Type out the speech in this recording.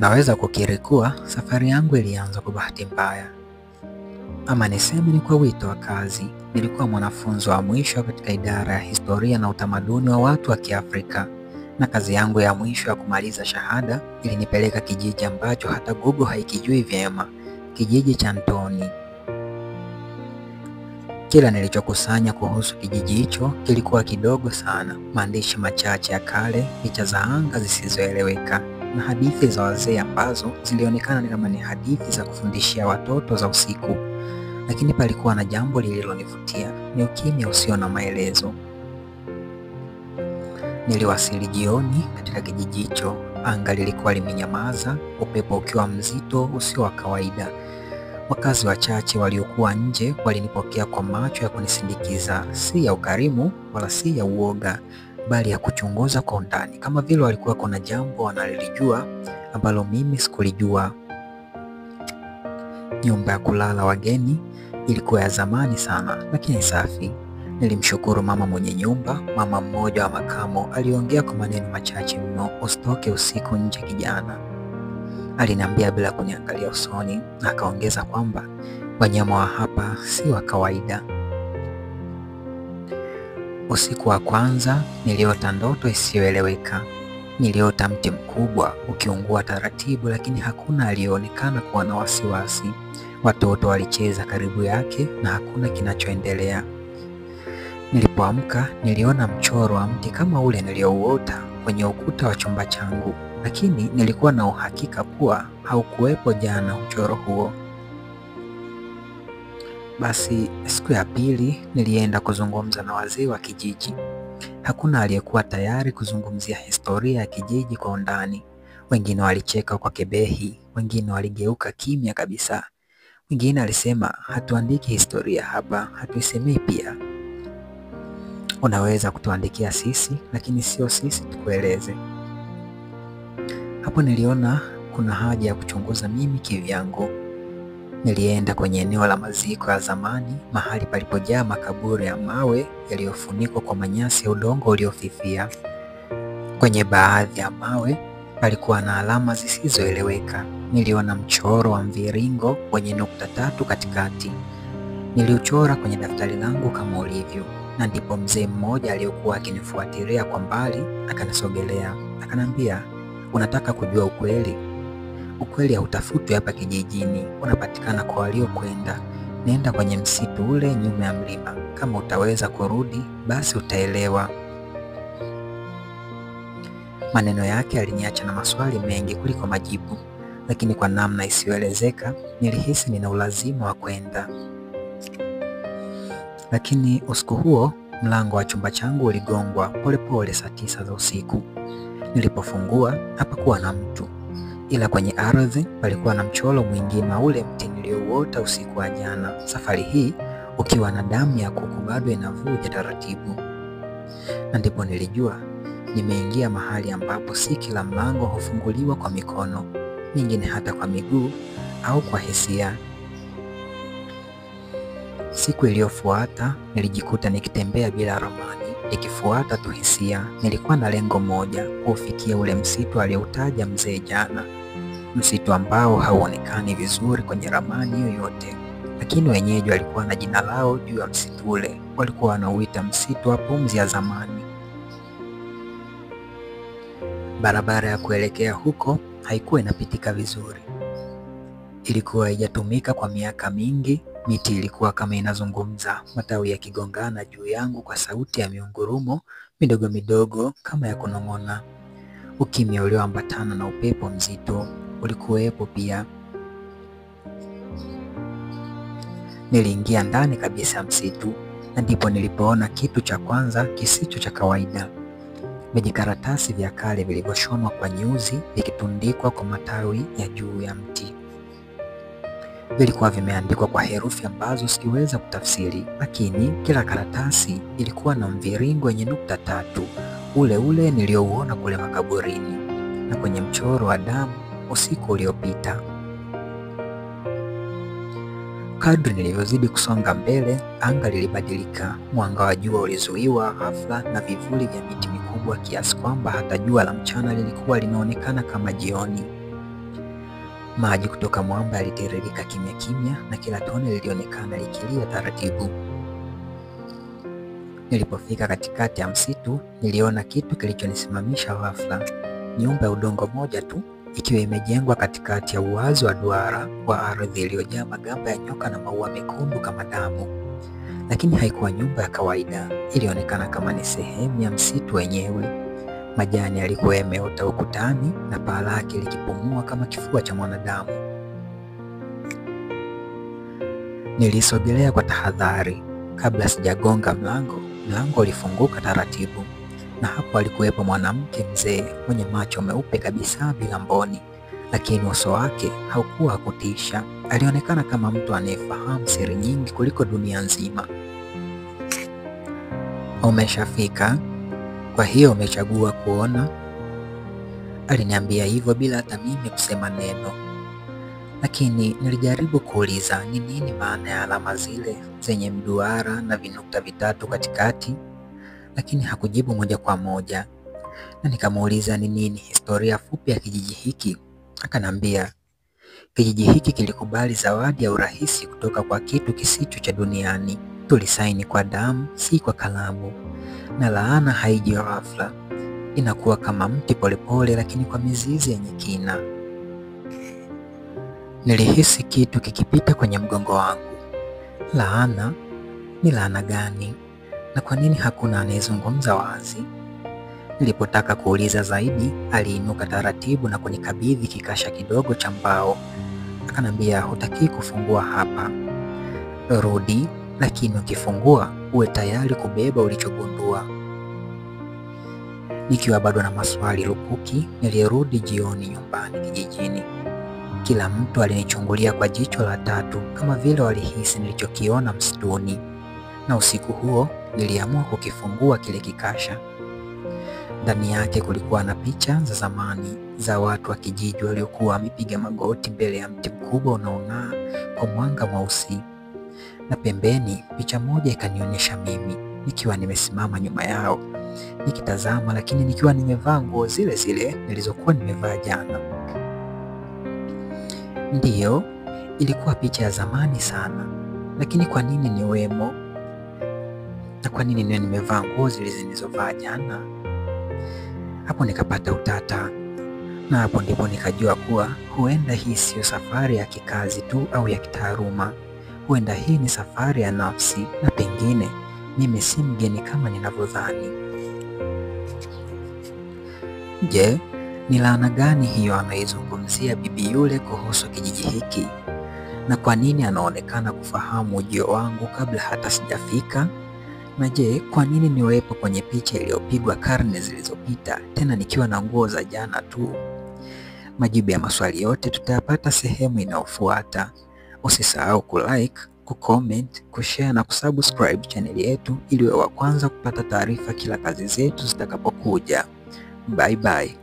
Naweza kukiri kuwa safari yangu ilianza kwa bahati mbaya, ama niseme ni kwa wito wa kazi. Nilikuwa mwanafunzi wa mwisho katika idara ya historia na utamaduni wa watu wa Kiafrika, na kazi yangu ya mwisho ya kumaliza shahada ilinipeleka kijiji ambacho hata Google haikijui vyema, kijiji cha Ntoni. Kila nilichokusanya kuhusu kijiji hicho kilikuwa kidogo sana: maandishi machache ya kale, picha za anga zisizoeleweka, na hadithi za wazee ambazo zilionekana kama ni hadithi za kufundishia watoto za usiku. Lakini palikuwa na jambo lililonivutia: ni ukimya usio na maelezo. Niliwasili jioni katika kijiji hicho. Anga lilikuwa limenyamaza, upepo ukiwa mzito usio wa kawaida. Wakazi wachache waliokuwa nje walinipokea kwa macho ya kunisindikiza, si ya ukarimu wala si ya uoga, bali ya kuchunguza kwa undani, kama vile walikuwa kuna jambo wanalolijua ambalo mimi sikulijua. Nyumba ya kulala wageni ilikuwa ya zamani sana, lakini safi. Nilimshukuru mama mwenye nyumba. Mama mmoja wa makamo aliongea kwa maneno machache mno: "Usitoke usiku nje kijana." Aliniambia bila kuniangalia usoni, na akaongeza kwamba wanyama wa hapa si wa kawaida. Usiku wa kwanza niliota ndoto isiyoeleweka. Niliota mti mkubwa ukiungua taratibu, lakini hakuna aliyeonekana kuwa na wasiwasi. Watoto walicheza karibu yake na hakuna kinachoendelea. Nilipoamka niliona mchoro wa mti kama ule niliouota kwenye ukuta wa chumba changu, lakini nilikuwa na uhakika kuwa haukuwepo jana mchoro huo. Basi siku ya pili nilienda kuzungumza na wazee wa kijiji. Hakuna aliyekuwa tayari kuzungumzia historia ya kijiji kwa undani. Wengine walicheka kwa kebehi, wengine waligeuka kimya kabisa. Wengine alisema, "Hatuandiki historia hapa, hatuisemei pia. Unaweza kutuandikia sisi, lakini sio sisi tukueleze." Hapo niliona kuna haja ya kuchunguza mimi kivyangu. Nilienda kwenye eneo la maziko ya zamani, mahali palipojaa makaburi ya mawe yaliyofunikwa kwa manyasi ya udongo uliofifia. Kwenye baadhi ya mawe palikuwa na alama zisizoeleweka. Niliona mchoro wa mviringo wenye nukta 3 katikati. Niliuchora kwenye daftari langu kama ulivyo, na ndipo mzee mmoja aliyokuwa akinifuatilia kwa mbali akanisogelea, akaniambia, "Unataka kujua ukweli? Ukweli hautafutwi hapa kijijini, unapatikana kwa waliokwenda. Nenda kwenye msitu ule nyuma ya mlima. Kama utaweza kurudi, basi utaelewa." Maneno yake aliniacha na maswali mengi kuliko majibu, lakini kwa namna isiyoelezeka nilihisi nina ulazima wa kwenda. Lakini usiku huo mlango wa chumba changu uligongwa polepole saa 9 za usiku. Nilipofungua hapakuwa na mtu, ila kwenye ardhi palikuwa na mchoro mwingine wa ule mti niliouota usiku wa jana, safari hii ukiwa na damu ya kuku bado inavuja taratibu. Na ndipo nilijua nimeingia mahali ambapo si kila mlango hufunguliwa kwa mikono, nyingine hata kwa miguu au kwa hisia. Siku iliyofuata nilijikuta nikitembea bila ramani, nikifuata tu hisia. Nilikuwa na lengo moja: kufikia ule msitu alioutaja mzee jana. Msitu ambao hauonekani vizuri kwenye ramani yoyote, lakini wenyeji walikuwa na jina lao juu ya msitu ule. Walikuwa wanauita msitu wa pumzi ya zamani. Barabara ya kuelekea huko haikuwa inapitika vizuri. Ilikuwa haijatumika kwa miaka mingi. Miti ilikuwa kama inazungumza, matawi yakigongana juu yangu kwa sauti ya miungurumo midogo midogo kama ya kunong'ona. Ukimya ulioambatana na upepo mzito ulikuwepo pia. Niliingia ndani kabisa ya msitu, na ndipo nilipoona kitu cha kwanza kisicho cha kawaida: vijikaratasi vya kale vilivyoshonwa kwa nyuzi vikitundikwa kwa matawi ya juu ya mti. Vilikuwa vimeandikwa kwa herufi ambazo siweza kutafsiri, lakini kila karatasi ilikuwa na mviringo wenye nukta 3, ule ule niliouona kule makaburini na kwenye mchoro wa damu usiku uliopita. Kadri nilivyozidi kusonga mbele, anga lilibadilika. Mwanga wa jua ulizuiwa ghafla na vivuli vya miti mikubwa kiasi kwamba hata jua la mchana lilikuwa linaonekana kama jioni. Maji kutoka mwamba yalitiririka kimya kimya na kila tone lilionekana likilia taratibu. Nilipofika katikati ya msitu, niliona kitu kilichonisimamisha ghafla. Nyumba ya udongo moja tu ikiwa imejengwa katikati ya uwazi wa duara wa ardhi iliyojaa magamba ya nyoka na maua mekundu kama damu. Lakini haikuwa nyumba ya kawaida, ilionekana kama ni sehemu ya msitu wenyewe. Majani yalikuwa yameota ukutani na paa lake likipumua kama kifua cha mwanadamu. Nilisogelea kwa tahadhari. Kabla sijagonga mlango ulifunguka taratibu, na hapo alikuwepo mwanamke mzee mwenye macho meupe kabisa bila mboni, lakini uso wake haukuwa kutisha. Alionekana kama mtu anayefahamu siri nyingi kuliko dunia nzima. Umeshafika? Kwa hiyo umechagua kuona? Aliniambia hivyo bila hata mimi kusema neno. Lakini nilijaribu kuuliza ni nini maana ya alama zile zenye mduara na vinukta vitatu katikati, lakini hakujibu moja kwa moja. Na nikamuuliza ni nini historia fupi ya kijiji hiki. Akanambia kijiji hiki kilikubali zawadi ya urahisi kutoka kwa kitu kisicho cha duniani. Tulisaini kwa damu, si kwa kalamu. Na laana haiji ghafla, inakuwa kama mti polepole, lakini kwa mizizi yenye kina. Nilihisi kitu kikipita kwenye mgongo wangu. Laana? Ni laana gani? Na kwa nini hakuna anayezungumza wazi? Nilipotaka kuuliza zaidi, aliinuka taratibu na kunikabidhi kikasha kidogo cha mbao. Akanambia hutaki kufungua hapa. Rudi, lakini ukifungua uwe tayari kubeba ulichogundua. Nikiwa bado na maswali lukuki, nilirudi jioni nyumbani kijijini. Kila mtu alinichungulia kwa jicho la tatu, kama vile walihisi nilichokiona msituni. Na usiku huo niliamua kukifungua kile kikasha. Ndani yake kulikuwa na picha za zamani za watu wa kijiji waliokuwa wamepiga magoti mbele ya mti mkubwa unaong'aa kwa mwanga mweusi. Na pembeni picha moja ikanionyesha mimi nikiwa nimesimama nyuma yao, nikitazama, lakini nikiwa nimevaa nguo zile zile nilizokuwa nimevaa jana. Ndiyo, ilikuwa picha ya zamani sana, lakini kwa nini niwemo? Na kwa nini niwe nimevaa nguo zile zilizovaa jana? Hapo nikapata utata, na hapo ndipo nikajua kuwa huenda hii sio safari ya kikazi tu au ya kitaaluma. Huenda hii ni safari ya nafsi, na pengine mimi si mgeni kama ninavyodhani. Je, ni laana gani hiyo anaizungumzia bibi yule kuhusu kijiji hiki? Na kwa nini anaonekana kufahamu ujio wangu kabla hata sijafika? Na je, kwa nini niwepo kwenye picha iliyopigwa karne zilizopita, tena nikiwa na nguo za jana tu? Majibu ya maswali yote tutayapata sehemu inayofuata. Usisahau kulike, kucomment, kushare na kusubscribe chaneli yetu ili uwe wa kwanza kupata taarifa kila kazi zetu zitakapokuja. Bye bye.